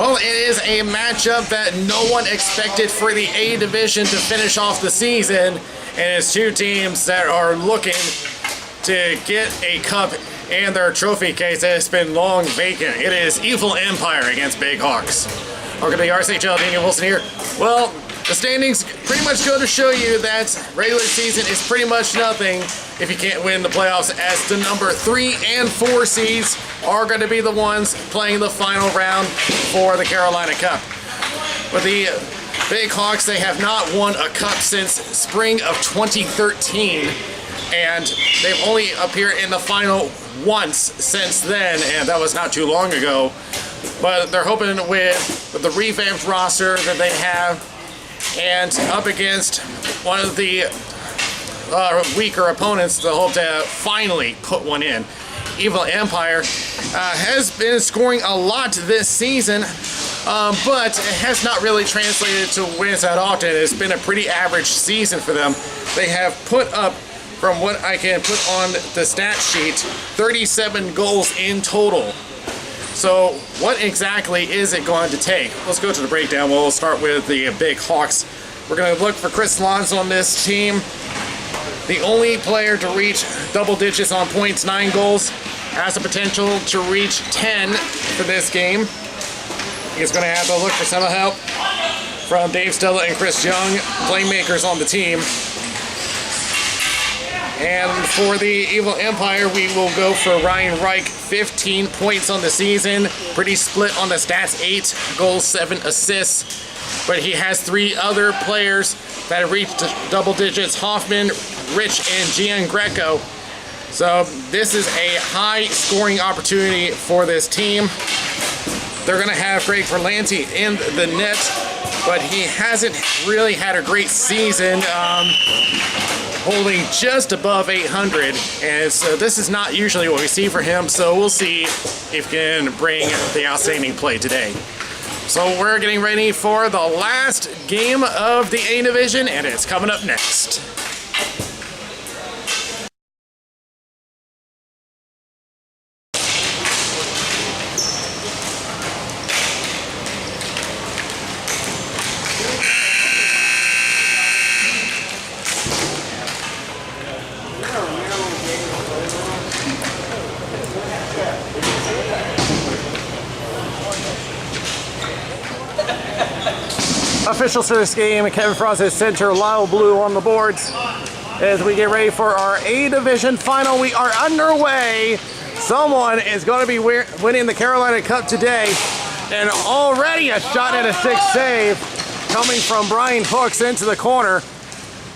Well, it is a matchup that no one expected for the A division to finish off the season, and it's two teams that are looking to get a cup and their trophy case that has been long vacant. It is Evil Empire against Big Hawks. Welcome to the RSHL, Daniel Wilson here. Well, the standings pretty much go to show you that regular season is pretty much nothing if you can't win the playoffs, as the number 3 and 4 seeds are going to be the ones playing the final round for the Carolina Cup. With the Big Hawks, they have not won a cup since spring of 2013, and they've only appeared in the final once since then, and that was not too long ago. But they're hoping with the revamped roster that they have, and up against one of the weaker opponents, to hope to finally put one in. Evil Empire has been scoring a lot this season, but it has not really translated to wins that often. It's been a pretty average season for them. They have put up, from what I can put on the stat sheet, 37 goals in total. So what exactly is it going to take? Let's go to the breakdown. We'll start with the Big Hawks. We're going to look for Chris Lons on this team. The only player to reach double digits on points, 9 goals, has the potential to reach 10 for this game. He's going to have to look for some help from Dave Stella and Chris Young, playmakers on the team. And for the Evil Empire, we will go for Ryan Reich, 15 points on the season. Pretty split on the stats, 8 goals, 7 assists. But he has 3 other players that have reached double digits, Hoffman, Rich, and Gian Greco. So this is a high scoring opportunity for this team. They're going to have Greg Berlanti in the net, but he hasn't really had a great season, holding just above 800, and so this is not usually what we see for him, so we'll see if he can bring the outstanding play today. So we're getting ready for the last game of the A division, and it's coming up next. Officials for this game: Kevin Frost at center, Lyle Blue on the boards. As we get ready for our A division final, we are underway. Someone is going to be winning the Carolina Cup today, and already a shot and a 6 save coming from Brian Hooks into the corner.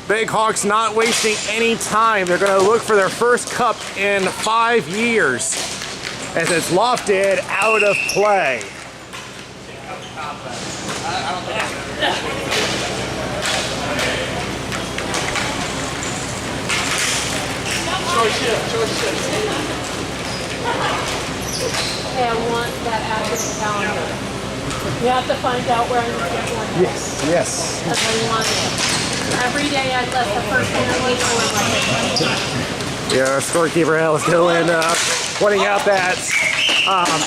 Big Hawks not wasting any time. They're going to look for their first cup in 5 years, as it's lofted out of play. Okay, I want that active calendar. You have to find out where I'm going. Yes. That's what you want to do. Every day I let the first interview. Yeah, our scorekeeper Alice Dillon pointing out that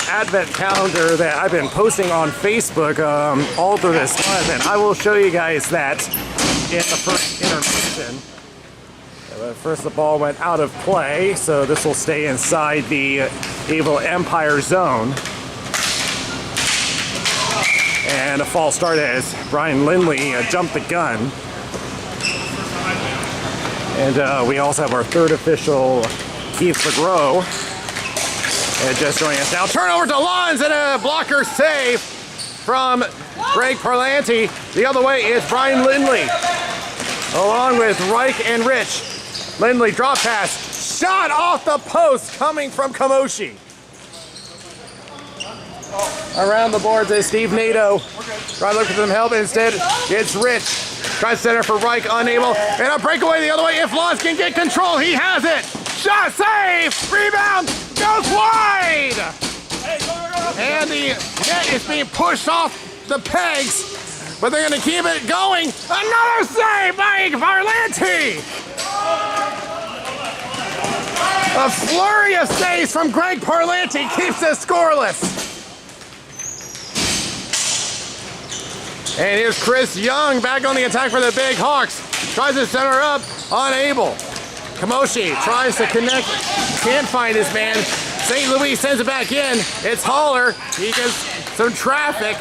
advent calendar that I've been posting on Facebook all through this month, and I will show you guys that in the first intermission. First, the ball went out of play, so this will stay inside the Evil Empire zone. And a false start as Brian Lindley jumped the gun. And we also have our third official, Keith LeGros, just joining us now. Turnover to Lons and a blocker save from Greg Berlanti. The other way is Brian Lindley, along with Reich and Rich. Lindley drop pass, shot off the post coming from Kamoshi. Around the boards is Steve Nato. Trying to look for some help, instead it's Rich. Tries center for Reich, unable, and a breakaway the other way. If Lons can get control, he has it. Shot, save, rebound, goes wide. And the net is being pushed off the pegs, but they're going to keep it going. Another save by Berlanti. A flurry of saves from Greg Berlanti keeps it scoreless. And here's Chris Young back on the attack for the Big Hawks. Tries to center up, unable. Kamoshi tries to connect, can't find his man. St. Louis sends it back in. It's Haller. He gets some traffic.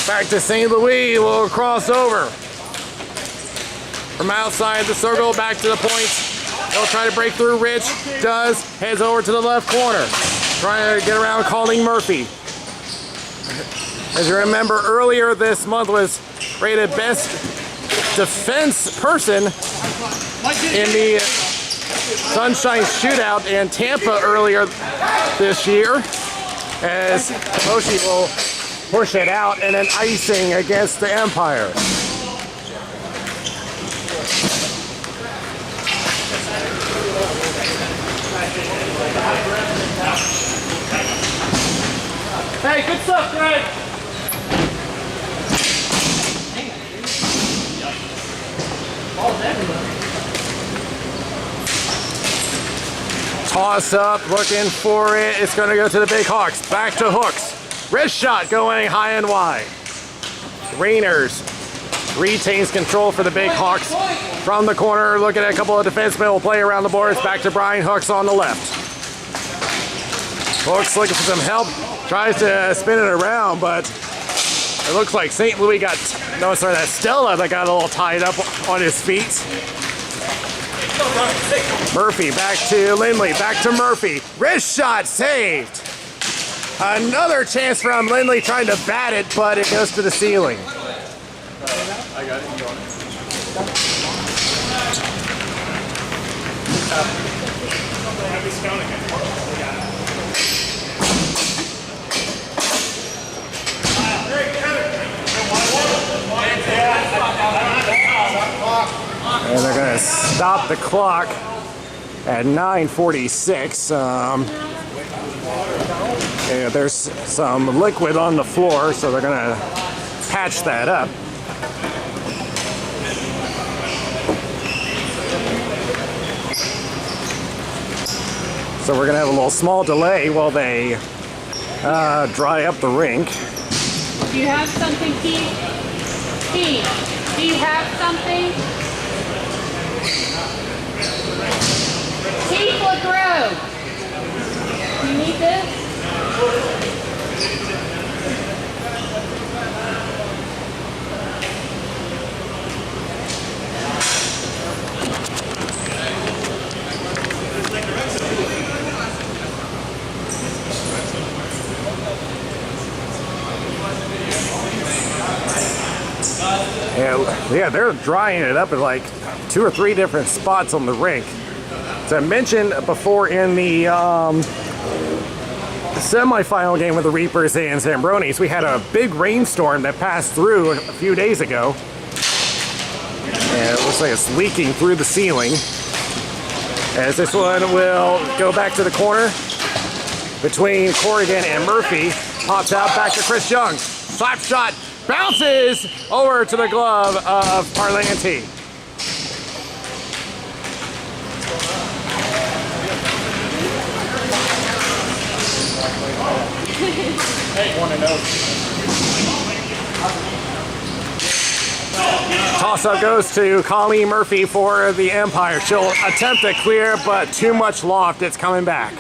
Back to St. Louis, will cross over. From outside the circle, back to the point. He'll try to break through. Rich does, heads over to the left corner. Trying to get around Colleen Murphy. As you remember, earlier this month was rated best defense person in the Sunshine Shootout in Tampa earlier this year. As Moshi will push it out and an icing against the Empire. Hey, good stuff, Greg. Toss up, looking for it. It's going to go to the Big Hawks. Back to Hooks. Wrist shot going high and wide. Rainers retains control for the Big Hawks. From the corner, looking at a couple of defensemen. Will play around the boards. Back to Brian Hooks on the left. Hooks looking for some help. Tries to spin it around, but it looks like St. Louis got, no, sorry, that's Stella that got a little tied up on his feet. Murphy back to Lindley, back to Murphy. Wrist shot saved. Another chance from Lindley trying to bat it, but it goes to the ceiling. I got it. You want And they're going to stop the clock at 9:46. And there's some liquid on the floor, so they're going to patch that up. So we're going to have a little small delay while they dry up the rink. Do you have something, Keith? Keith, do you have something? Keith LeGros, you need this? Yeah, they're drying it up at like 2 or 3 different spots on the rink. As I mentioned before in the semifinal game with the Reapers and Zambronis, we had a big rainstorm that passed through a few days ago. And it looks like it's leaking through the ceiling. As this one will go back to the corner between Corrigan and Murphy. Pops out back to Chris Young. Slap shot. Bounces over to the glove of Parlanti. Toss-up goes to Colleen Murphy for the Empire. She'll attempt to clear, but too much loft. It's coming back.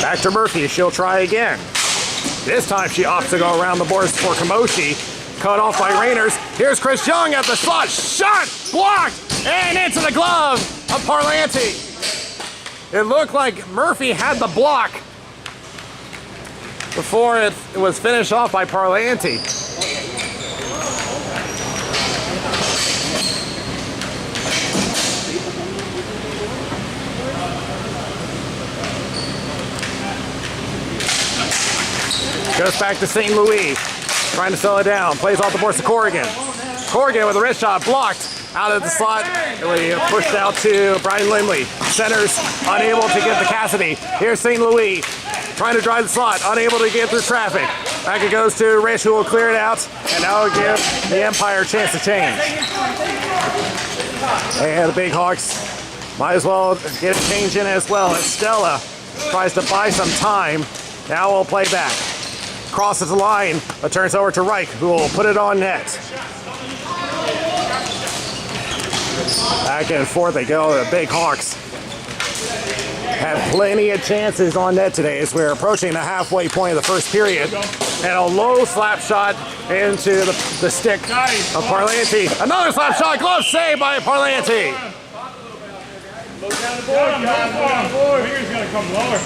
Back to Murphy, she'll try again. This time she opts to go around the boards for Kamoshi. Cut off by Rainers. Here's Chris Young at the slot. Shot! Blocked! And into the glove of Parlanti. It looked like Murphy had the block before it was finished off by Parlanti. Goes back to St. Louis, trying to slow it down. Plays off the boards to Corrigan. Corrigan with a wrist shot blocked out of the slot. Really pushed out to Brian Lindley. Centers unable to get the Cassidy. Here's St. Louis trying to drive the slot, unable to get through traffic. Back it goes to Rich, who will clear it out, and now will give the Empire a chance to change. And the Big Hawks might as well get a change in as well as Stella tries to buy some time. Now we'll play back. Crosses the line, but turns over to Reich, who will put it on net. Back and forth they go. The Big Hawks have plenty of chances on net today as we're approaching the halfway point of the first period. And a low slap shot into the stick of Parlanti. Another slap shot, glove save by Parlanti. Low down the board, down the board. Finger's gonna come lower.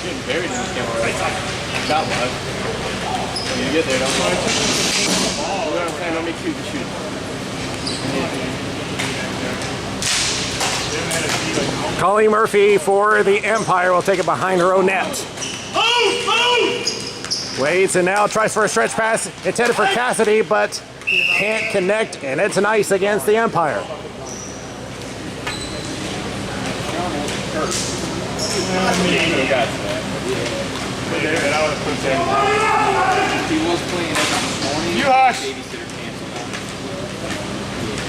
Getting buried in this camera right now. Got one. When you get there, don't worry. Oh, what I'm saying, don't make two, just shoot. Colleen Murphy for the Empire will take it behind her own net. Waits and now tries for a stretch pass intended for Cassidy, but can't connect, and it's nice against the Empire. You hush!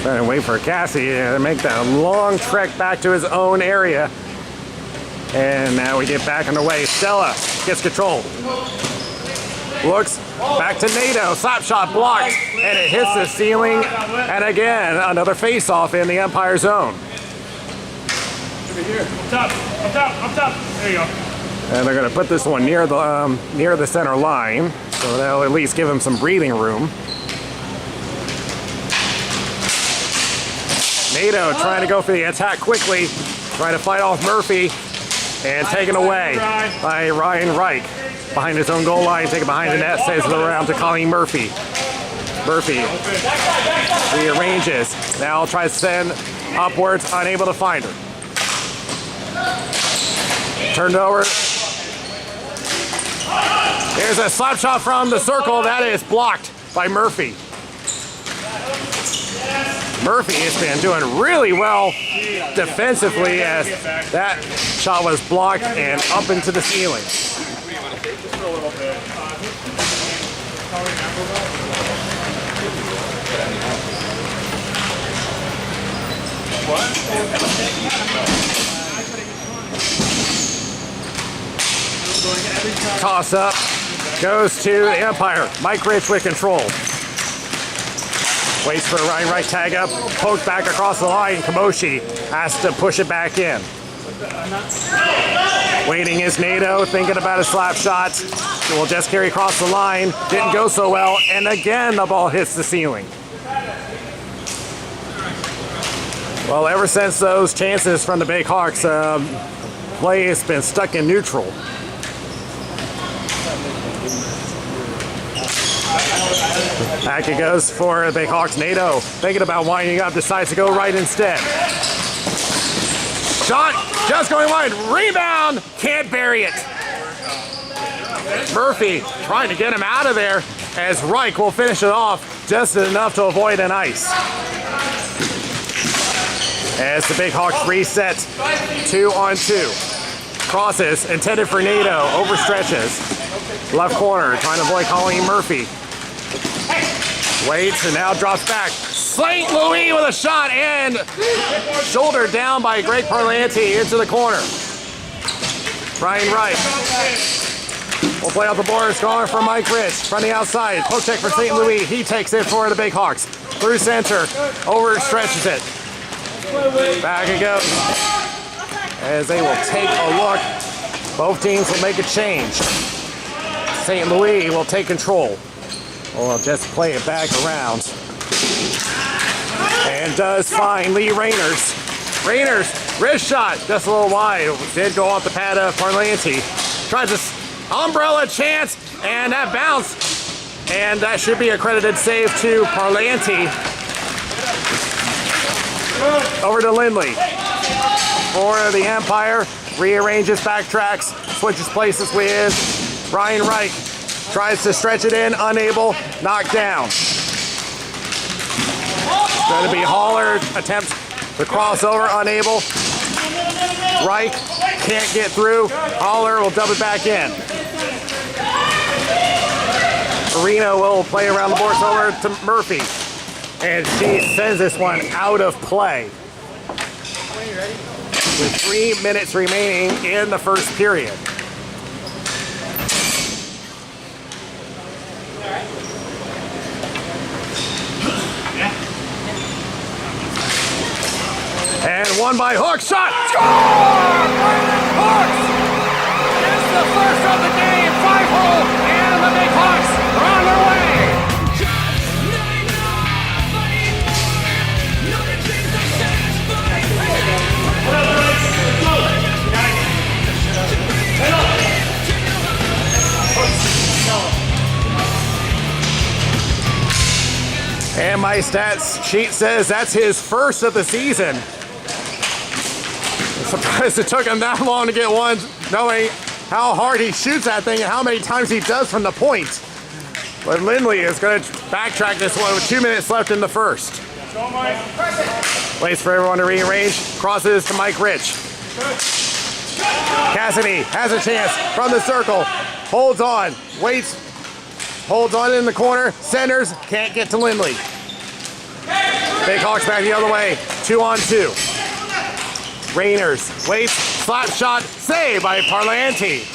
Trying to wait for Cassie to make that long trek back to his own area. And now we get back underway. Stella gets control. Looks back to NATO. Slap shot blocked. And it hits the ceiling. And again, another face-off in the Empire zone. Over here. Up top, up top, up top. There you go. And they're going to put this one near the center line. So that'll at least give him some breathing room. NATO trying to go for the attack quickly. Trying to fight off Murphy. And taken away by Ryan Reich. Behind his own goal line, take it behind the net, saves it around to Colleen Murphy. Murphy rearranges. Now tries to send upwards, unable to find her. Turned over. Here's a slap shot from the circle. That is blocked by Murphy. Murphy has been doing really well defensively as that shot was blocked and up into the ceiling. Toss up goes to the Empire. Mike Rich with control. Waits for Ryan Reich tag up, poked back across the line. Kamoshi has to push it back in. Waiting is NATO, thinking about a slap shot. Will just carry across the line. Didn't go so well, and again the ball hits the ceiling. Well, ever since those chances from the Big Hawks, play has been stuck in neutral. Back it goes for the Big Hawks. NATO thinking about winding up, decides to go right instead. Shot just going wide. Rebound, can't bury it. Murphy trying to get him out of there as Reich will finish it off just enough to avoid an ice. As the Big Hawks reset 2-on-2. Crosses intended for NATO, overstretches. Left corner trying to avoid Colleen Murphy. Waits and now drops back. St. Louis with a shot and shouldered down by Greg Parlanti into the corner. Ryan Wright will play out the boards, going for Mike Rich from the outside. Poke check for St. Louis. He takes it for the Big Hawks. Through center, overstretches it. Back it goes. As they will take a look, both teams will make a change. St. Louis will take control. We'll just play it back around. And does find Lee Rayners. Rayners, wrist shot, just a little wide. Did go off the pad of Parlanti. Tries this umbrella chance, and that bounced. And that should be a credited save to Parlanti. Over to Lindley. For the Empire, rearranges, backtracks, switches places with Ryan Reich. Tries to stretch it in, unable, knocked down. It's going to be Haller, attempts to cross over, unable. Reich can't get through. Haller will dub it back in. Marino will play around the boards over to Murphy. And she sends this one out of play. With 3 minutes remaining in the first period. And one by HAWKS, shot, score! HAWKS gets the first of the game, 5-hole, and the big HAWKS are on their way. And my stats sheet says that's his first of the season. I'm surprised it took him that long to get one, knowing how hard he shoots that thing and how many times he does from the point. But Lindley is going to backtrack this one with 2 minutes left in the first. Waits for everyone to rearrange. Crosses to Mike Rich. Cassidy has a chance from the circle. Holds on. Waits. Holds on in the corner. Centers. Can't get to Lindley. Big HAWKS back the other way. 2-on-2. Rainers. Waits. Slap shot. Save by Parlanti.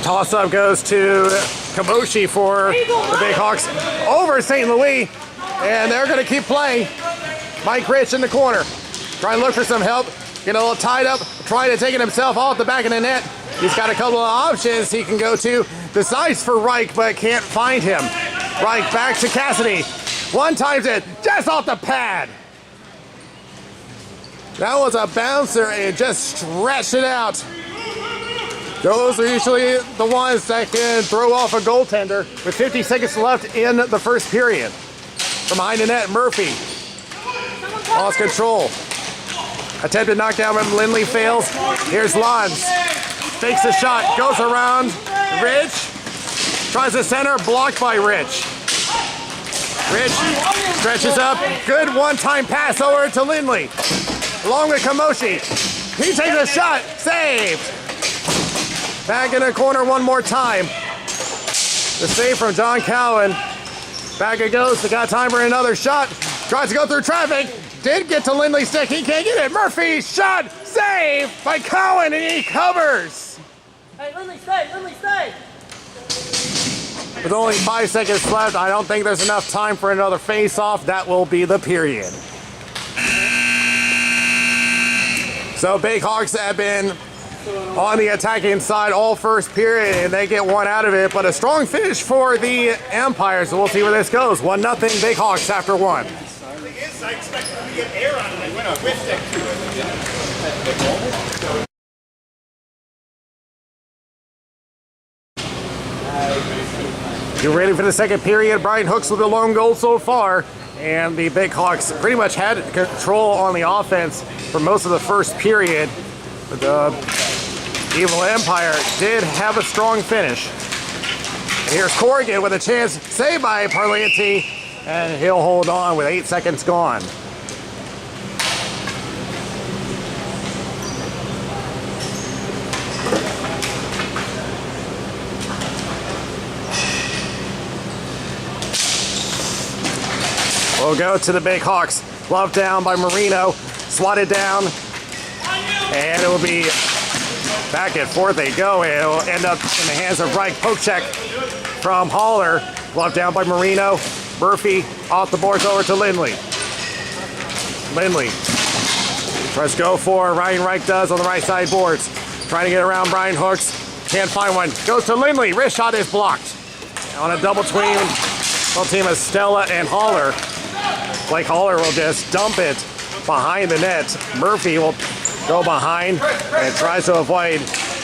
Toss-up goes to Kamoshi for the Big HAWKS over St. Louis, and they're going to keep playing. Mike Rich in the corner, trying to look for some help, get a little tied up, trying to take it himself off the back of the net. He's got a couple of options he can go to. Decides for Reich, but can't find him. Reich back to Cassidy. One times it, just off the pad. That was a bouncer and just stretched it out. Those are usually the ones that can throw off a goaltender with 50 seconds left in the first period. From behind the net, Murphy lost control. Attempted knockdown from Lindley fails. Here's Lons. Fakes the shot, goes around Rich. Tries to center, blocked by Rich. Rich stretches up. Good one-time pass over to Lindley. Along with Kamoshi. He takes a shot, saved. Back in the corner one more time. The save from John Cowan. Back it goes. They got time for another shot. Tries to go through traffic. Did get to Lindley's stick. He can't get it. Murphy shot. Save by Cowan, and he covers. Hey, Lindley, stay. Lindley, stay. With only 5 seconds left, I don't think there's enough time for another face-off. That will be the period. So Big HAWKS have been on the attacking side all first period, and they get one out of it, but a strong finish for the Empire, so we'll see where this goes. 1-0 Big HAWKS after one. I expect them to get air on it. I went a whiff to it. You're ready for the second period. Brian Hooks with the lone goal so far, and the Big HAWKS pretty much had control on the offense for most of the first period. But the Evil Empire did have a strong finish. And here's Corrigan with a chance, saved by Parlanti, and he'll hold on with 8 seconds gone. We'll go to the Big HAWKS. Glove down by Marino, swatted down, and it will be back and forth they go. It'll end up in the hands of Reich. Poke check from Haller. Glove down by Marino. Murphy off the boards over to Lindley. Lindley tries to go for Ryan Reich does on the right side boards. Trying to get around Brian Hooks. Can't find one. Goes to Lindley. Wrist shot is blocked. On a double team of Stella and Haller. Blake Haller will just dump it behind the net. Murphy will go behind and tries to avoid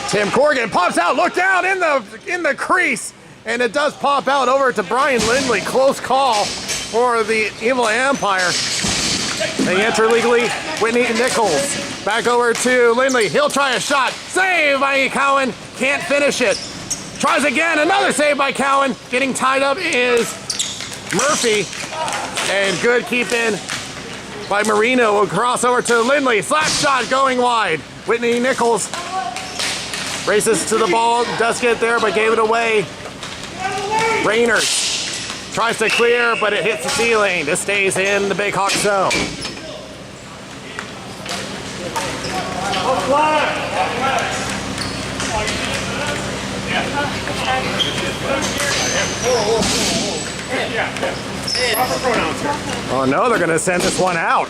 Tim Corrigan. Pops out. Look down in the crease. And it does pop out over to Brian Lindley. Close call for the Evil Empire. They enter legally. Whitney Nichols. Back over to Lindley. He'll try a shot. Save by Cowan. Can't finish it. Tries again, another save by Cowan. Getting tied up is Murphy. And good keep in by Marino. Will cross over to Lindley. Slap shot going wide. Whitney Nichols races to the ball. Does get there, but gave it away. Rayners tries to clear, but it hits the ceiling. This stays in the Big Hawk zone. Oh no, they're gonna send this one out.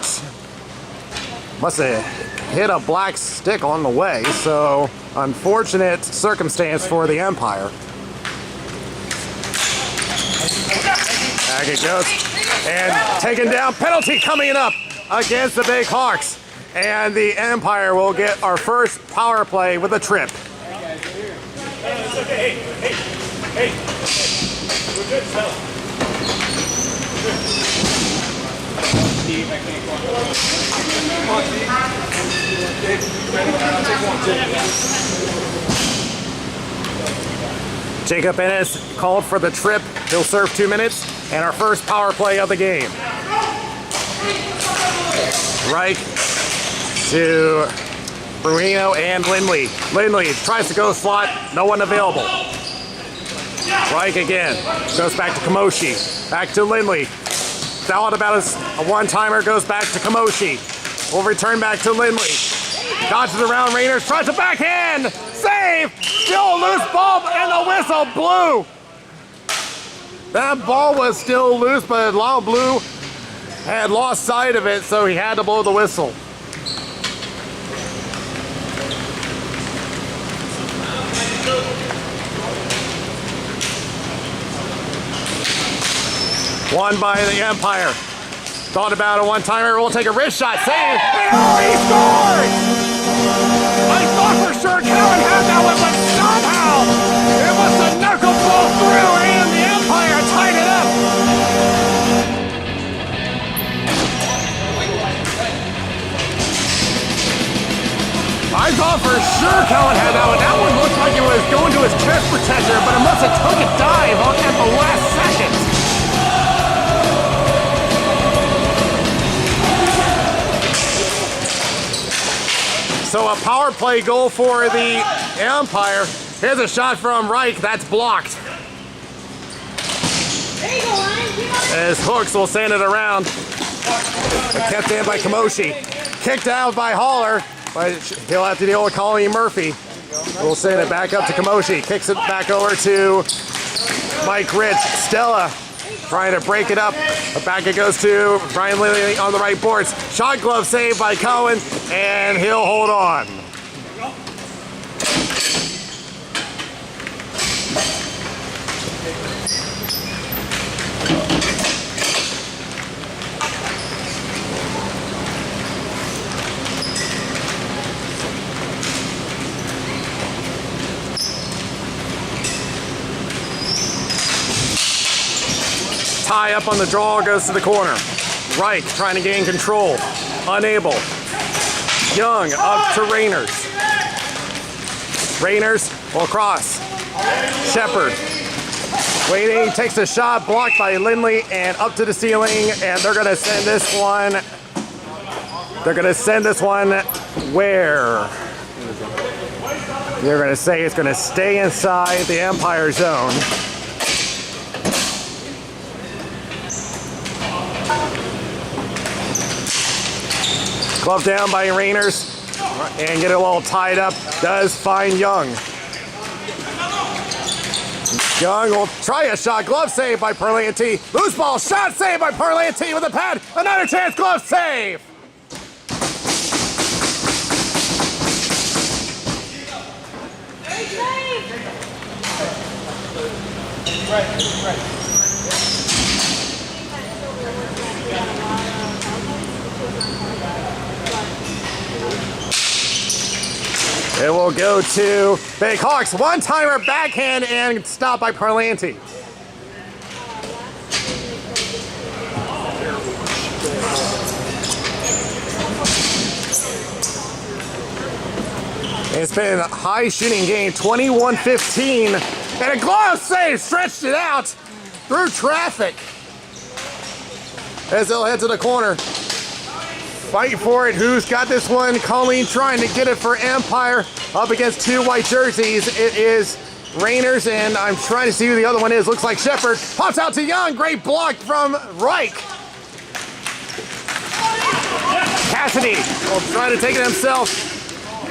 Must have hit a black stick on the way, so unfortunate circumstance for the Empire. Back it goes. And taken down, penalty coming up against the Big Hawks. And the Empire will get our first power play with a trip. Hey, we're good, Stella. Steve, I can't go on. Come on, Steve. Dave, ready? I'll take one. Jacob Ennis called for the trip. He'll serve 2 minutes. And our first power play of the game. Reich to Bruino and Lindley. Lindley tries to go slot. No one available. Reich again. Goes back to Kamoshi. Back to Lindley. Thought about a one-timer. Goes back to Kamoshi. Will return back to Lindley. Dodges around Rayners. Tries to backhand. Save. Still a loose ball and the whistle blew. That ball was still loose, but Lyle Blue had lost sight of it, so he had to blow the whistle. Won by the Empire. Thought about a one-timer. We'll take a wrist shot. Save. And oh, he scored! I thought for sure Cowan had that one, but somehow it must have knuckleball through, and the Empire tied it up. I thought for sure Cowan had that one. That one looked like it was going to his chest protector, but it must have took a dive at the last second. So a power play goal for the Empire. Here's a shot from Reich. That's blocked. As Hooks will send it around. Kept in by Kamoshi. Kicked out by Haller, but he'll have to deal with Colleen Murphy. We'll send it back up to Kamoshi. Kicks it back over to Mike Rich. Stella trying to break it up. But back it goes to Brian Lilly on the right boards. Shot glove saved by Cowan, and he'll hold on. Tie up on the draw, goes to the corner. Reich trying to gain control. Unable. Young up to Rayners. Rayners will cross. Shepard waiting, takes a shot, blocked by Lindley, and up to the ceiling, and they're gonna send this one. They're gonna send this one where? They're gonna say it's gonna stay inside the Empire zone. Glove down by Rayners and get it a little tied up. Does find Young. Young will try a shot. Glove save by Parlanti. Loose ball. Shot save by Parlanti with a pad. Another chance. Glove save. Right. It will go to Big Hawks. One-timer backhand and stopped by Parlanti. It's been a high shooting game, 21-15 And a glove save, stretched it out through traffic. As they'll head to the corner. Fight for it. Who's got this one? Colleen trying to get it for Empire. Up against two white jerseys. It is Rainers, and I'm trying to see who the other one is. Looks like Shepard. Pops out to Young. Great block from Reich. Cassidy will try to take it himself.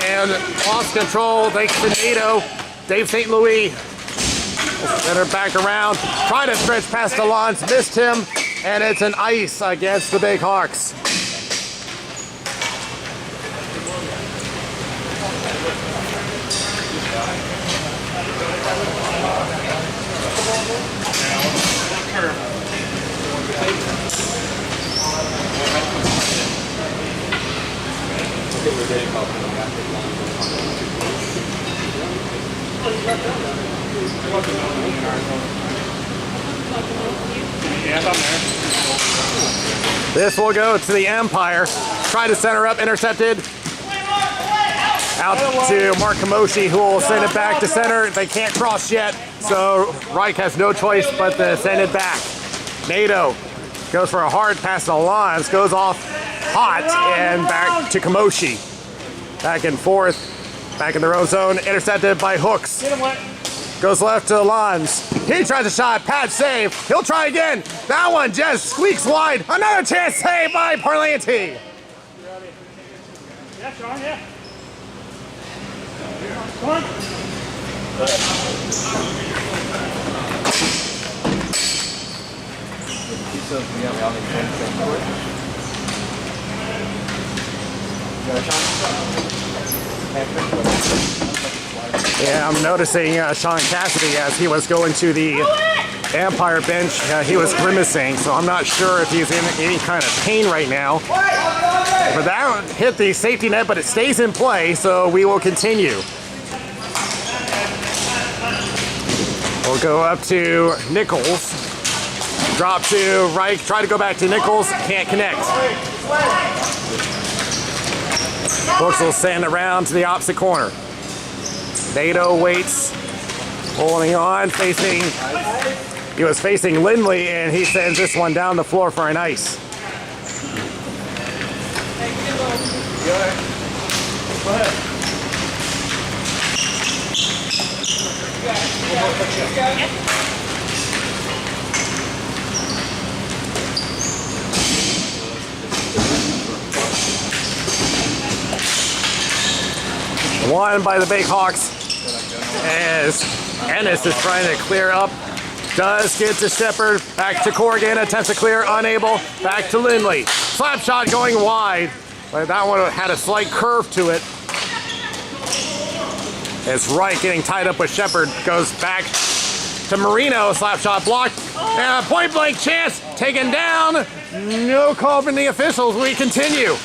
And lost control thanks to NATO. Dave St. Louis will send her back around. Try to stretch past the lawns. Missed him. And it's an ice against the Big Hawks. This will go to the Empire. Try to center up, intercepted. Out to Mark Kamoshi, who will send it back to center. They can't cross yet, so Reich has no choice but to send it back. NATO goes for a hard pass to Lons, goes off hot, and back to Kamoshi. Back and forth, back in their own zone, intercepted by Hooks. Goes left to Lons. He tries a shot, pad save. He'll try again. That one just squeaks wide. Another chance saved by Parlanti. Yeah, Sean, yeah. Come on. Yeah, I'm noticing Sean Cassidy as he was going to the Empire bench. He was grimacing, so I'm not sure if he's in any kind of pain right now. But that hit the safety net, but it stays in play, so we will continue. We'll go up to Nichols. Drop to Reich. Try to go back to Nichols. Can't connect. Hooks will send around to the opposite corner. NATO waits, holding on, facing. He was facing Lindley, and he sends this one down the floor for an ice. Go ahead. One by the Big Hawks as Ennis is trying to clear up. Does get to Shepard. Back to Corrigan. Attempts to clear. Unable. Back to Lindley. Slap shot going wide. But that one had a slight curve to it. As Wright getting tied up with Shepard goes back to Marino. Slap shot blocked. And a point blank chance taken down. No call from the officials. We continue.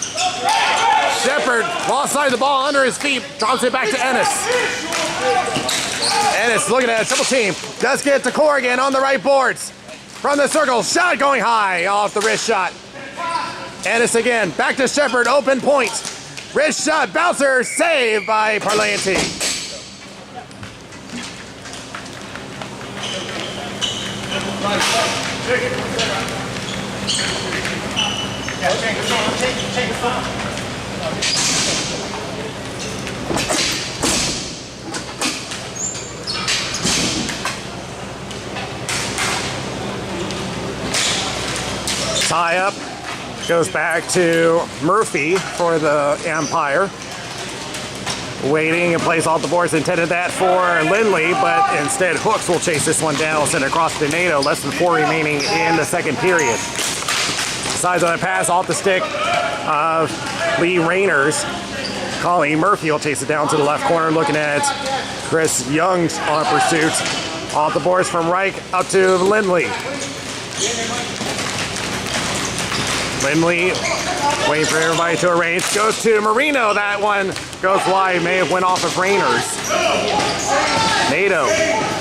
Shepard lost side of the ball under his feet. Drops it back to Ennis. Ennis looking at a triple team. Does get to Corrigan on the right boards. From the circle. Shot going high off the wrist shot. Ennis again. Back to Shepard. Open point. Wrist shot. Bouncer. Saved by Parlanti. Tie up. Goes back to Murphy for the Empire. Waiting and plays all the boards. Intended that for Lindley, but instead Hooks will chase this one down. Send it across to NATO. Less than 4 remaining in the second period. Sides on a pass off the stick of Lee Rainers. Colleen Murphy will chase it down to the left corner. Looking at Chris Young's on pursuit. Off the boards from Reich up to Lindley. Lindley waiting for everybody to arrange. Goes to Marino. That one goes wide. May have went off of Rainers. NATO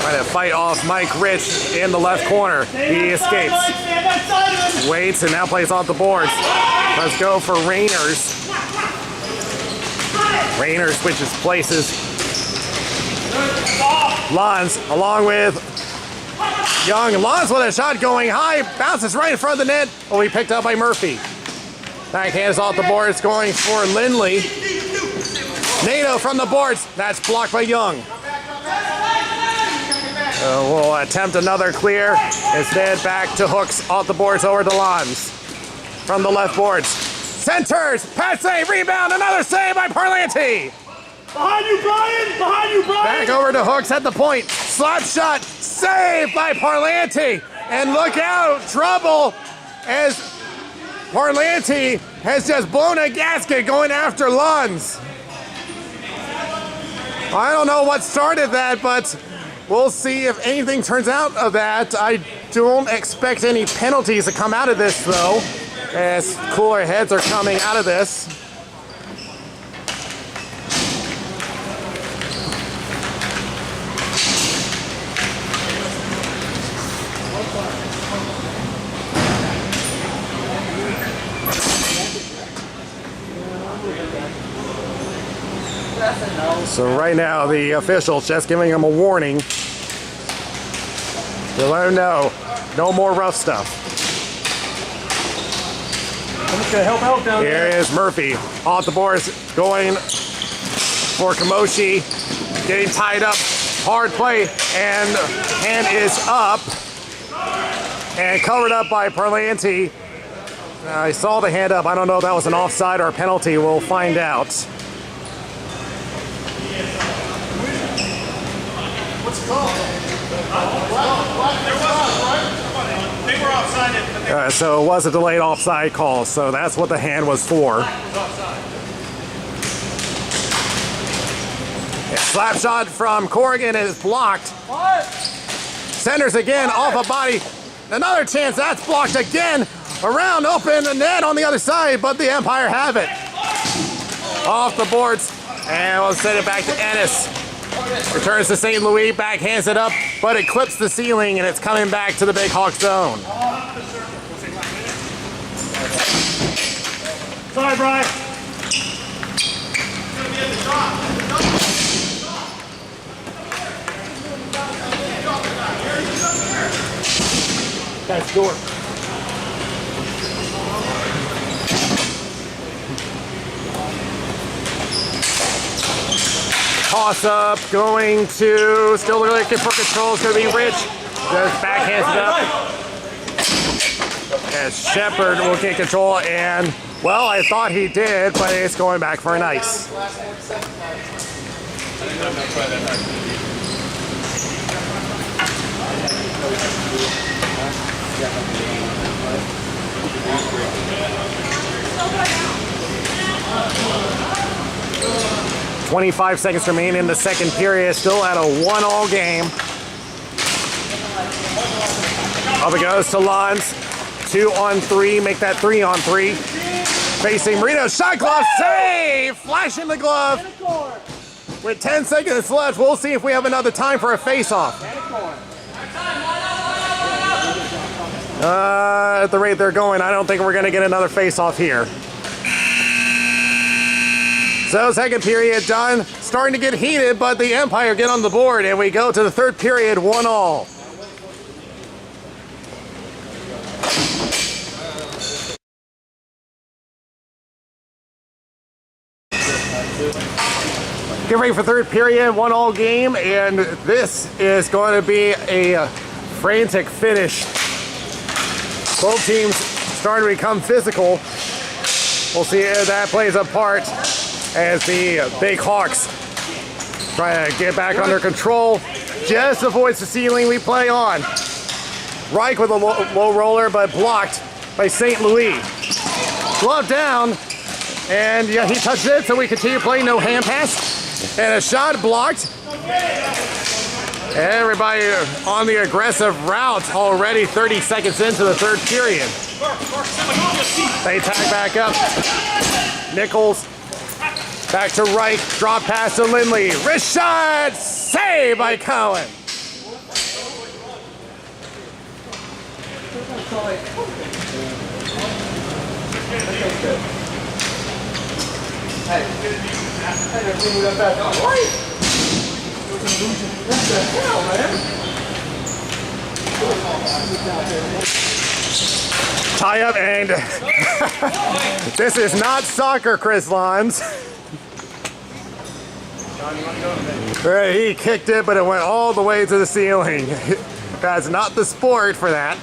trying to fight off Mike Rich in the left corner. He escapes. Waits and now plays off the boards. Let's go for Rainers. Rainers switches places. Lons along with Young. Lons with a shot going high. Bounces right in front of the net. Will be picked up by Murphy. Backhands off the boards going for Lindley. Nato from the boards. That's blocked by Young. We'll attempt another clear. Instead, back to Hooks off the boards over to Lons. From the left boards. Centers. Pass save. Rebound. Another save by Parlanti. Behind you, Brian! Behind you, Brian! Back over to Hooks at the point. Slap shot. Saved by Parlanti. And look out. Trouble as Parlanti has just blown a gasket going after Lons. I don't know what started that, but we'll see if anything turns out of that. I don't expect any penalties to come out of this, though, as cooler heads are coming out of this. So right now, the official's just giving him a warning to let him know, no more rough stuff. I'm just gonna help out down Here there. is Murphy off the boards, going for Kamoshi, getting tied up, hard play, and hand is up, and covered up by Parlanti. I saw the hand up. I don't know if that was an offside or a penalty. We'll find out. What's it called? They were offside. So it was a delayed offside call, so that's what the hand was for. A slap shot from Corrigan is blocked. Centers again off a body. Another chance, that's blocked again. Around open the net on the other side, but the Empire have it. Off the boards, and we'll send it back to Ennis. Returns to St. Louis, backhands it up, but it clips the ceiling, and it's coming back to the Big Hawk zone. Sorry, Brian. That's door. Toss up, going to, still looking for control, it's going to be Rich. Just backhands it up. As Shepard will get control, and, well, I thought he did, but it's going back for an ice. .25 seconds remain in the second period, still at a 1-all game. Up it goes to Lons. 2-on-3, make that 3-on-3. Facing Marino, shot glove, save! Flashing the glove. With 10 seconds left, we'll see if we have another time for a face-off. At the rate they're going, I don't think we're going to get another face-off here. So second period done, starting to get heated, but the Empire get on the board, and we go to the third period, 1-all. Get ready for third period, 1-all game, and this is going to be a frantic finish. Both teams starting to become physical. We'll see if that plays a part as the Big Hawks try to get back under control. Just avoids the ceiling we play on. Reich with a low roller, but blocked by St. Louis. Glove down, and yeah, he touched it, so we continue playing, no hand pass. And a shot blocked. Everybody on the aggressive route already 30 seconds into the third period. They tag back up. Nichols back to Reich, drop pass to Lindley. Wrist shot, save by Cohen. Tie up, and this is not soccer, Chris Lons. He kicked it, but it went all the way to the ceiling. That's not the sport for that.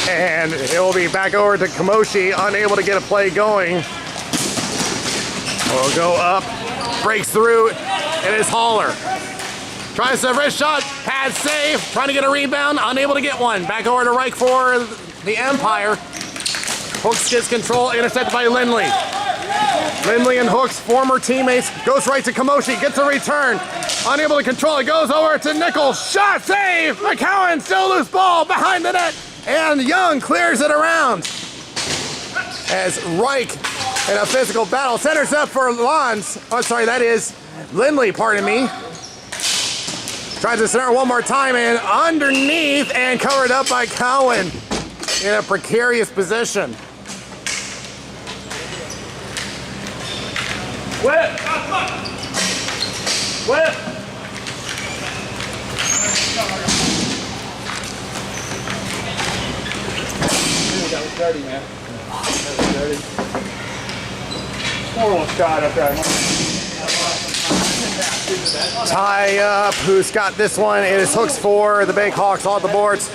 And it will be back over to Kamoshi, unable to get a play going. Will go up, breaks through, and it's Haller. Tries the wrist shot, pad save, trying to get a rebound, unable to get one. Back over to Reich for the Empire. Hooks gets control, intercepted by Lindley. Lindley and Hooks, former teammates, goes right to Kamoshi, gets a return. Unable to control it, goes over to Nichols. Shot save! McCowan still loose ball behind the net. And Young clears it around. As Reich in a physical battle centers up for Lons. Oh, sorry, that is Lindley, pardon me. Tries to center one more time and underneath and covered up by Cowan in a precarious position. Whip! Whip! That was dirty, man. That was dirty. Poor little shot up there. Tie up, who's got this one? It is Hooks for the Big Hawks on the boards.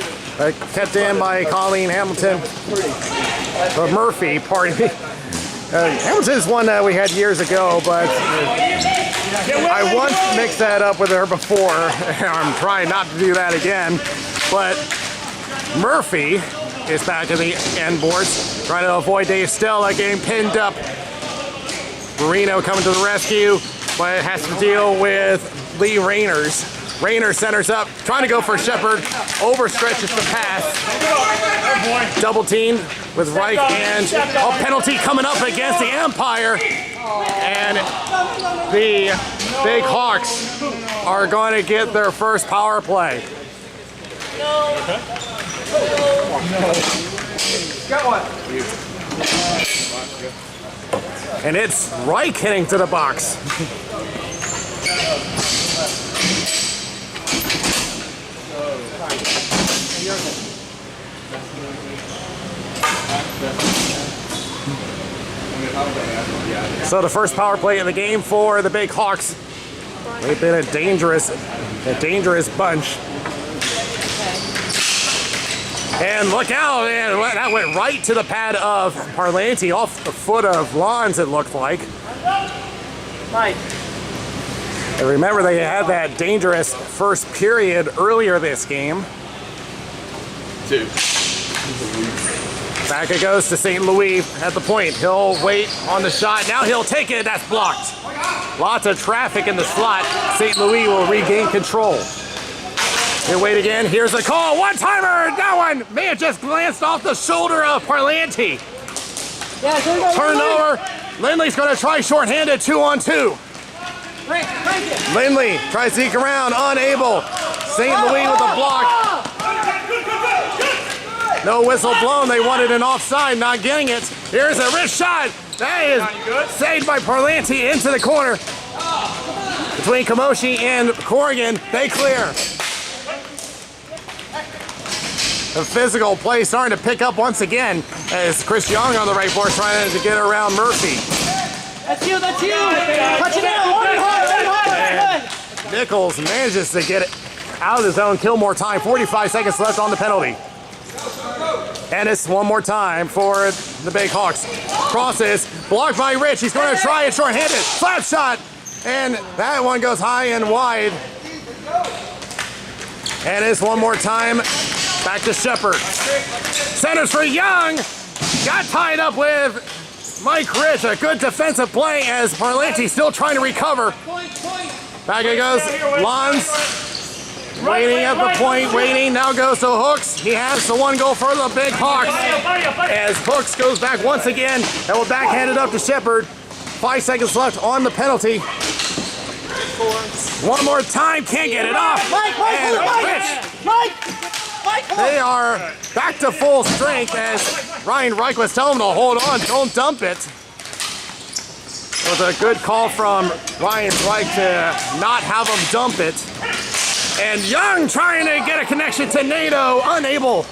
Kept in by Colleen Hamilton. Murphy, pardon me. Hamilton's one that we had years ago, but I once mixed that up with her before. I'm trying not to do that again. But Murphy is back at the end boards, trying to avoid Dave Stella getting pinned up. Marino coming to the rescue, but it has to deal with Lee Rayners. Rayners centers up, trying to go for Shepard, overstretches the pass. Double team with Reich, and a penalty coming up against the Empire. And the Big Hawks are going to get their first power play. Got one. And it's Reich hitting to the box. So the first power play of the game for the Big Hawks. They've been a dangerous bunch. And look out, and that went right to the pad of Parlanti, off the foot of Lons, it looked like. Mike. And remember, they had that dangerous first period earlier this game. 2. Back it goes to St. Louis at the point. He'll wait on the shot. Now he'll take it. That's blocked. Lots of traffic in the slot. St. Louis will regain control. He'll wait again. Here's the call. One-timer. That one may have just glanced off the shoulder of Parlanti. Yeah, Turned over. Lindley's going to try shorthanded 2-on-2. Lindley tries to eke around. Unable. St. Louis with a block. No whistle blown. They wanted an offside, not getting it. Here's a wrist shot. That is saved by Parlanti into the corner. Between Kamoshi and Corrigan, they clear. The physical play starting to pick up once again as Chris Young on the right board trying to get around Murphy. That's you, that's you. Touch it out. One hard. Nichols manages to get it out of the zone, kill more time. 45 seconds left on the penalty. And it's one more time for the Big Hawks. Crosses, blocked by Rich. He's going to try it short-handed. Slap shot. And that one goes high and wide. And it's one more time. Back to Shepard. Centers for Young. Got tied up with Mike Rich. A good defensive play as Parlanti still trying to recover. Back it goes. Lons waiting at the point, waiting. Now goes to Hooks. He has the one goal for the Big Hawks. As Hooks goes back once again. That will backhand it up to Shepard. 5 seconds left on the penalty. One more time. Can't get it off. And Rich. They are back to full strength as Ryan Reich was telling them to hold on, don't dump it. It was a good call from Ryan Wright to not have him dump it. And Young trying to get a connection to NATO, unable.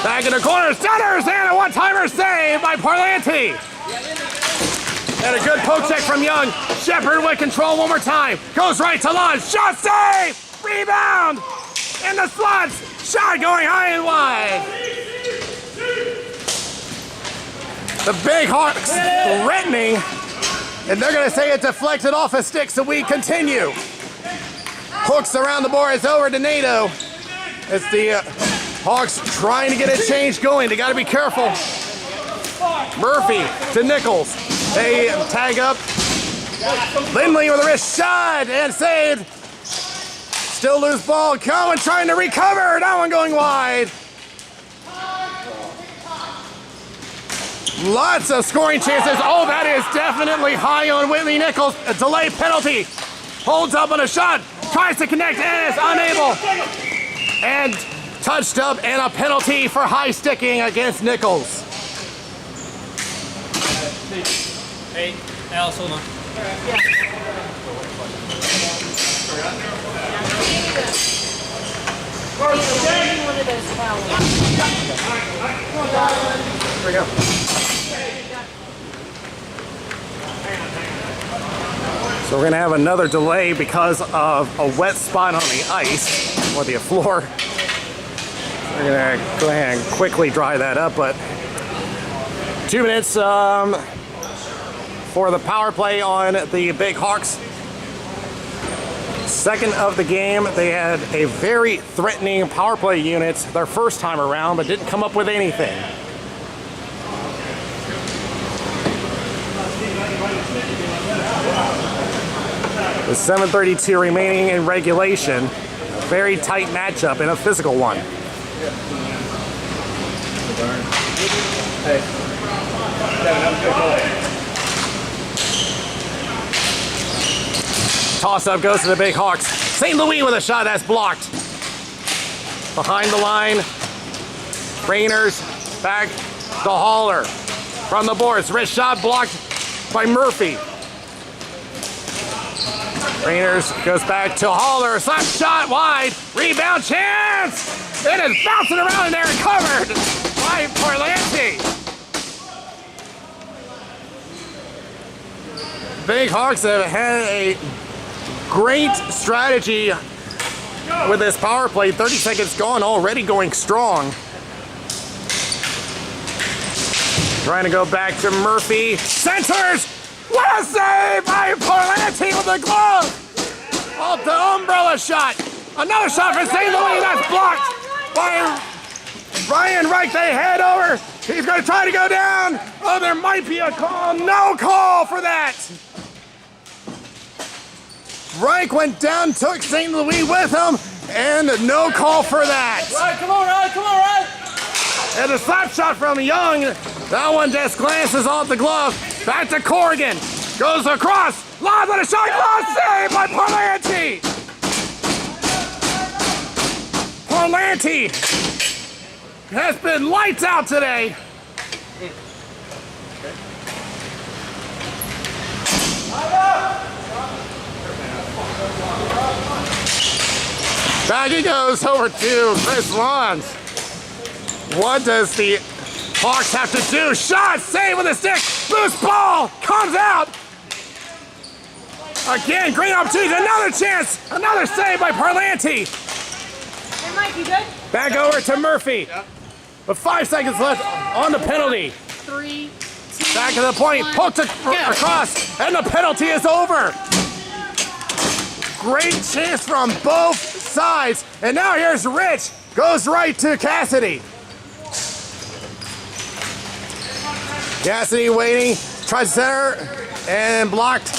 Back in the corner, centers, and a one-timer save by Parlanti. And a good poke check from Young. Shepard with control one more time. Goes right to Lodge. Shot save! Rebound! In the slots. Shot going high and wide. The Big Hawks threatening. And they're going to say it deflected off a stick, so we continue. Hooks around the board. It's over to NATO. It's the Hawks trying to get a change going. They got to be careful. Murphy to Nichols. They tag up. Lindley with a wrist shot and saved. Still loose ball. Cowan trying to recover. That one going wide. Lots of scoring chances. Oh, that is definitely high on Whitney Nichols. A delay penalty. Holds up on a shot. Tries to connect and is unable. And touched up and a penalty for high sticking against Nichols. Hey, Alice, hold on. One of those towels. Here we go. So we're going to have another delay because of a wet spot on the ice or the floor. We're going to go ahead and quickly dry that up, but 2 minutes for the power play on the Big Hawks. Second of the game, they had a very threatening power play unit their first time around, but didn't come up with anything. With 7:32 remaining in regulation, very tight matchup and a physical one. Toss-up goes to the Big Hawks. St. Louis with a shot that's blocked. Behind the line, Rainers back to Haller. From the boards, wrist shot blocked by Murphy. Rainers goes back to Haller. Slap shot wide. Rebound chance. It is bouncing around in there and covered by Parlanti. Big Hawks have had a great strategy with this power play. 30 seconds gone, already going strong. Trying to go back to Murphy. Centers! What a save by Parlanti with the glove! Off the umbrella shot. Another shot for St. Louis. That's blocked by Ryan Reich. They head over. He's going to try to go down. Oh, there might be a call. No call for that. Reich went down, took St. Louis with him, and no call for that. Ryan, come on, Ryan, come on, Ryan! And a slap shot from Young. That one just glances off the glove. Back to Corrigan. Goes across. Live on a shot. Glove save by Parlanti. Parlanti has been lights out today. Back he goes over to Chris Lons. What does the Hawks have to do? Shot, save with a stick, loose ball, comes out. Again, great opportunity, another chance, another save by Parlanti. Hey, Mike, you good? Back over to Murphy. With 5 seconds left on the penalty. 3, 2, Back to the point, 1, poked go. across, and the penalty is over. Great chance from both sides. And now here's Rich, goes right to Cassidy. Cassidy waiting, tries center, and blocked.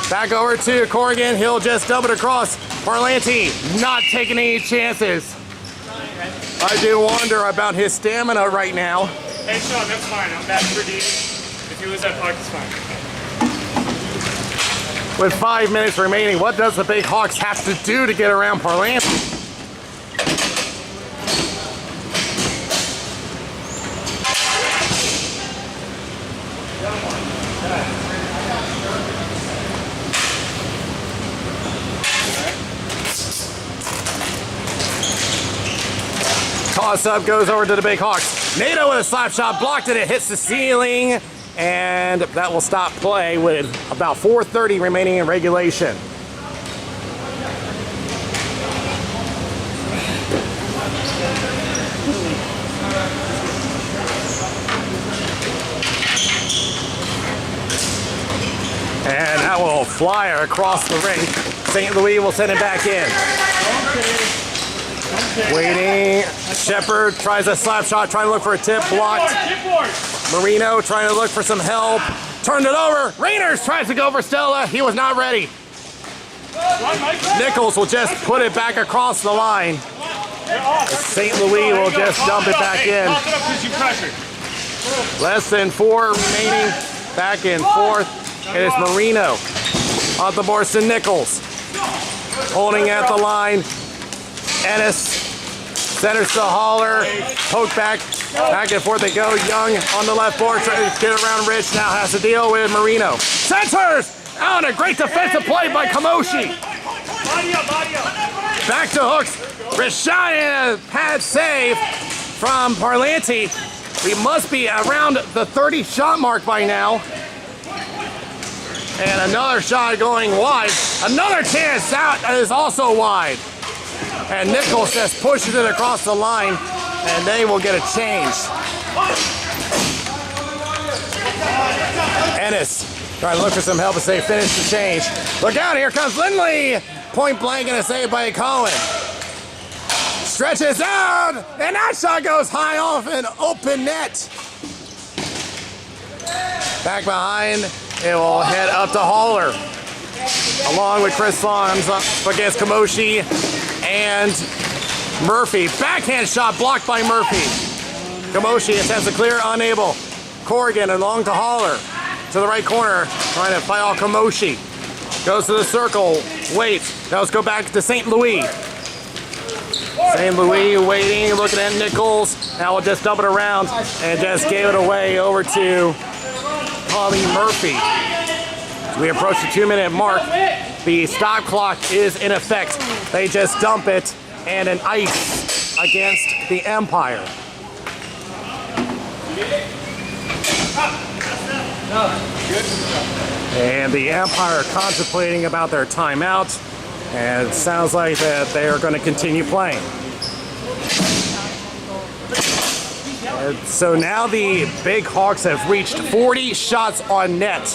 Back over to Corrigan, he'll just double it across. Parlanti not taking any chances. I do wonder about his stamina right now. Hey, Sean, that's fine. I'm back for D. If you lose that puck, it's fine. With 5 minutes remaining, what does the Big Hawks have to do to get around Parlanti? Toss-up goes over to the Big Hawks. NATO with a slap shot, blocked it, it hits the ceiling, and that will stop play with about 4:30 remaining in regulation. And that will fly across the ring. St. Louis will send it back in. Waiting. Shepard tries a slap shot, trying to look for a tip, blocked. Marino trying to look for some help. Turned it over. Rainers tries to go for Stella. He was not ready. Nichols will just put it back across the line. St. Louis will just dump it back in. Less than 4 remaining. Back and forth. It is Marino off the boards to Nichols. Holding at the line. Ennis centers to Haller. Poke back. Back and forth they go. Young on the left board trying to get around Rich. Now has to deal with Marino. Centers! Out, a great defensive play by Kamoshi. Back to Hooks. Rashad and a pad save from Parlanti. We must be around the 30 shot mark by now. And another shot going wide. Another chance out is also wide. And Nichols just pushes it across the line, and they will get a change. Ennis trying to look for some help as they finish the change. Look out, here comes Lindley. Point blank and a save by Cohen. Stretches out, and that shot goes high off an open net. Back behind, it will head up to Haller. Along with Chris Fons up against Kamoshi and Murphy. Backhand shot blocked by Murphy. Kamoshi attempts to clear, unable. Corrigan along to Haller. To the right corner, trying to fight off Kamoshi. Goes to the circle, waits. Now let's go back to St. Louis. St. Louis waiting, looking at Nichols. Now we'll just dump it around and just gave it away over to Tommy Murphy. We approach the 2-minute mark. The stop clock is in effect. They just dump it and an ice against the Empire. And the Empire contemplating about their timeout, and it sounds like that they are going to continue playing. So now the Big Hawks have reached 40 shots on net,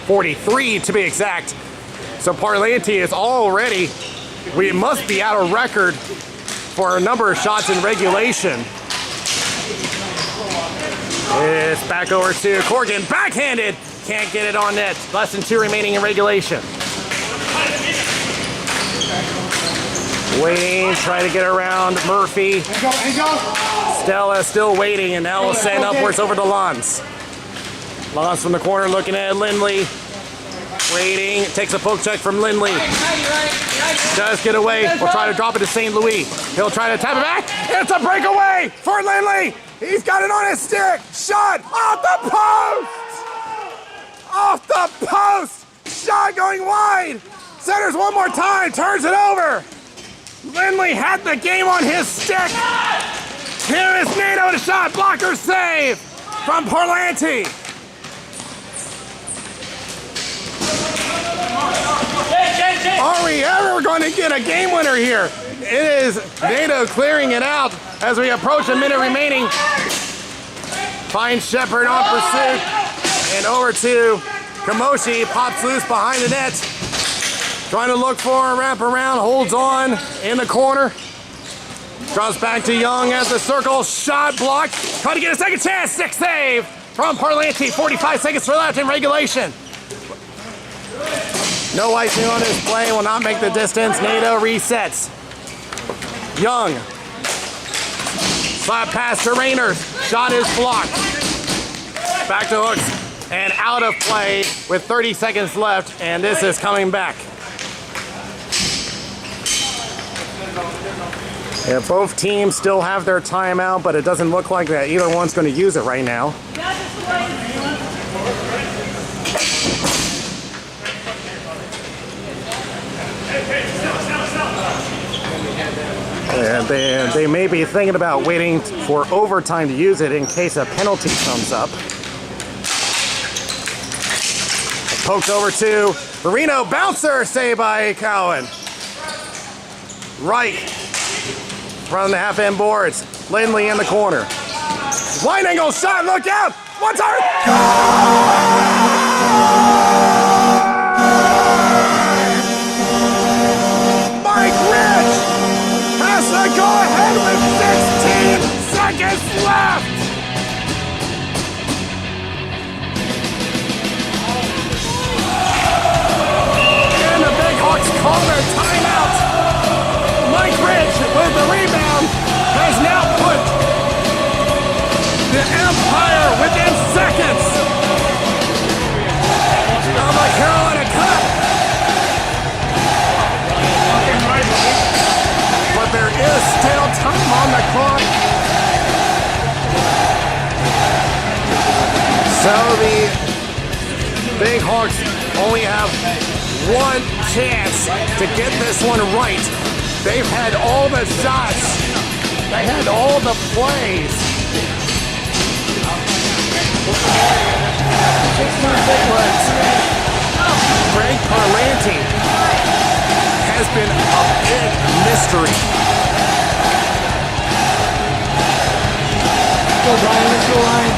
43 to be exact. So Parlanti is already, we must be at a record for a number of shots in regulation. It's back over to Corrigan, backhanded, can't get it on net. Less than 2 remaining in regulation. Wayne trying to get around Murphy. Stella still waiting, and now will send upwards over to Lons. Lons from the corner looking at Lindley. Waiting, takes a poke check from Lindley. Does get away, will try to drop it to St. Louis. He'll try to tap it back. It's a breakaway for Lindley. He's got it on his stick. Shot off the post. Off the post. Shot going wide. Centers one more time, turns it over. Lindley had the game on his stick. Here is NATO with a shot, blocker save from Parlanti. Are we ever going to get a game winner here? It is NATO clearing it out as we approach a minute remaining. Finds Shepard on pursuit and over to Kamoshi, pops loose behind the net. Trying to look for a wraparound, holds on in the corner. Drops back to Young at the circle, shot blocked. Trying to get a second chance, stick save from Parlanti. 45 seconds left in regulation. No icing on this play, will not make the distance. NATO resets. Young. Slap pass to Rayners. Shot is blocked. Back to Hooks. And out of play with 30 seconds left, and this is coming back. Yeah, both teams still have their timeout, but it doesn't look like that either one's going to use it right now. And They may be thinking about waiting for overtime to use it in case a penalty comes up. Poked over to Marino, bouncer saved by Cowan. Right, front of the half end boards. Lindley in the corner. Wide angle shot, look out! One time! Mike Rich has to go ahead with 16 seconds left! And the Big Hawks call their timeout. Mike Rich with the rebound has now put the Empire within seconds of the Carolina Cup. But there is still time on the clock. So the Big Hawks only have one chance to get this one right. They've had all the shots. They had all the plays. 16 seconds. Greg Parlanti has been a big mystery. Let's go, Brian. Let's go, Ryan.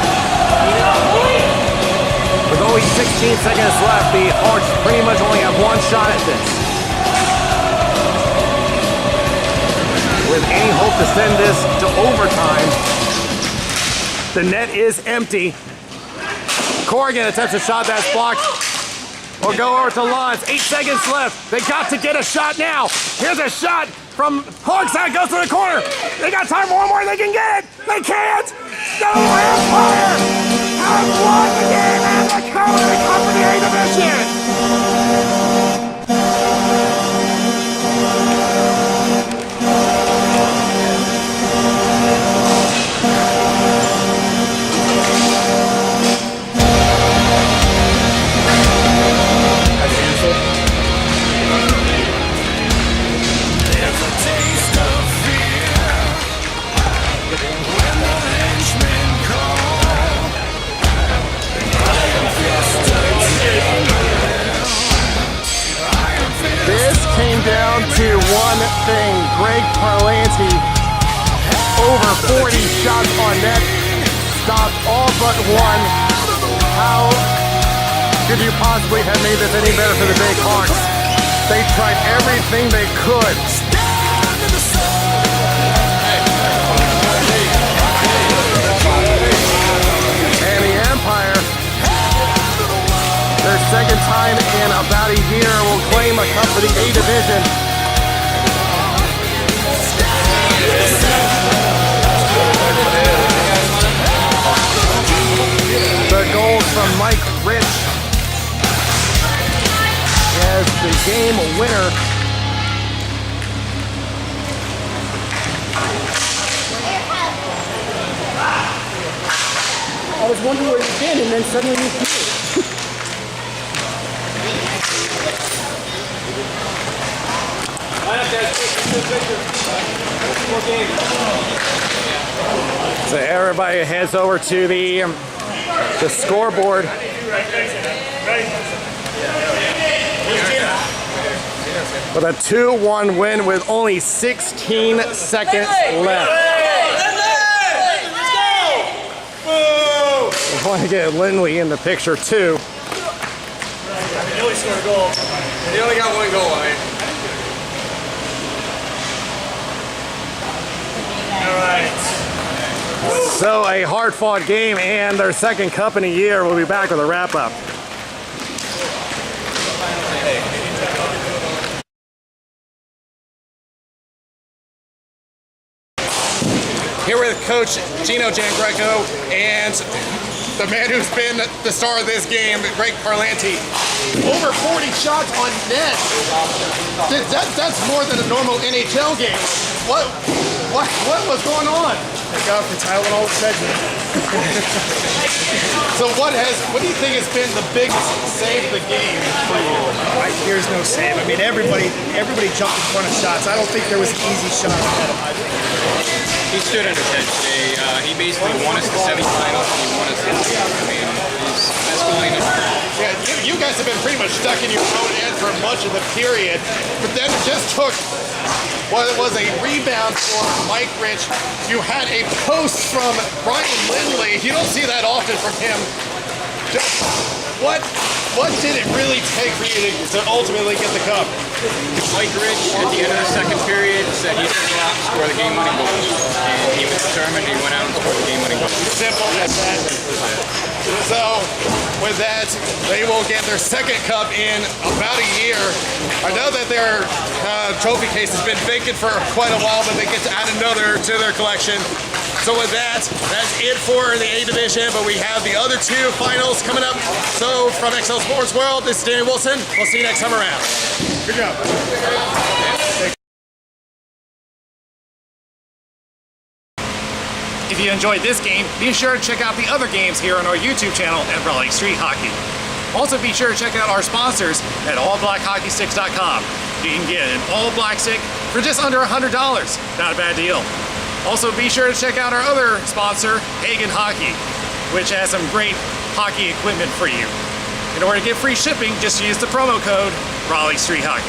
With only 16 seconds left, the Hawks pretty much only have one shot at this. With any hope to send this to overtime, the net is empty. Corrigan attempts a shot that's blocked. We'll go over to Lons. 8 seconds left. They got to get a shot now. Here's a shot from Hawks that goes to the corner. They got time for one more. They can get it. They can't. The Empire have won the game and the Carolina Cup for the A division. Down to one thing. Greg Parlanti, over 40 shots on net, stopped all but one. How could you possibly have made this any better for the Big Hawks? They tried everything they could. And the Empire, their second time in about a year, will claim a cup for the A division. The goals from Mike Rich as the game winner. I was wondering where you've been, and then suddenly you appeared. So everybody heads over to the scoreboard. With a 2-1 win with only 16 seconds left. We want to get Lindley in the picture too. He only scored a goal. He only got one goal, I mean. So a hard-fought game and their second cup in a year. We'll be back with a wrap-up. Here with Coach Gino Giangreco and the man who's been the star of this game, Greg Parlanti. Over 40 shots on net. That's more than a normal NHL game. What was going on? Thank God for Tylenol segment. So what do you think has been the biggest save of the game for you? There's no save. I mean, everybody jumped in front of shots. I don't think there was an easy shot ahead of him. He stood on his head today. He basically won us the semifinals and he won us the league. I mean, he's best goalie in the league. Yeah, you guys have been pretty much stuck in your own end for much of the period, but then it just took what was a rebound for Mike Rich. You had a post from Brian Lindley. You don't see that often from him. What did it really take for you to ultimately get the cup? Mike Rich, at the end of the second period, said he's going to go out and score the game-winning goal. And he was determined. He went out and scored the game-winning goal. Simple as that. So, with that, they will get their second cup in about a year. I know that their trophy case has been vacant for quite a while, but they get to add another to their collection. So with that, that's it for the A division, but we have the other two finals coming up. So from XL Sports World, this is Danny Wilson. We'll see you next time around. Good job. If you enjoyed this game, be sure to check out the other games here on our YouTube channel at Raleigh Street Hockey. Also be sure to check out our sponsors at allblackhockeysticks.com. You can get an all black stick for just under $100. Not a bad deal. Also be sure to check out our other sponsor, Hagen Hockey, which has some great hockey equipment for you. In order to get free shipping, just use the promo code Raleigh Street Hockey.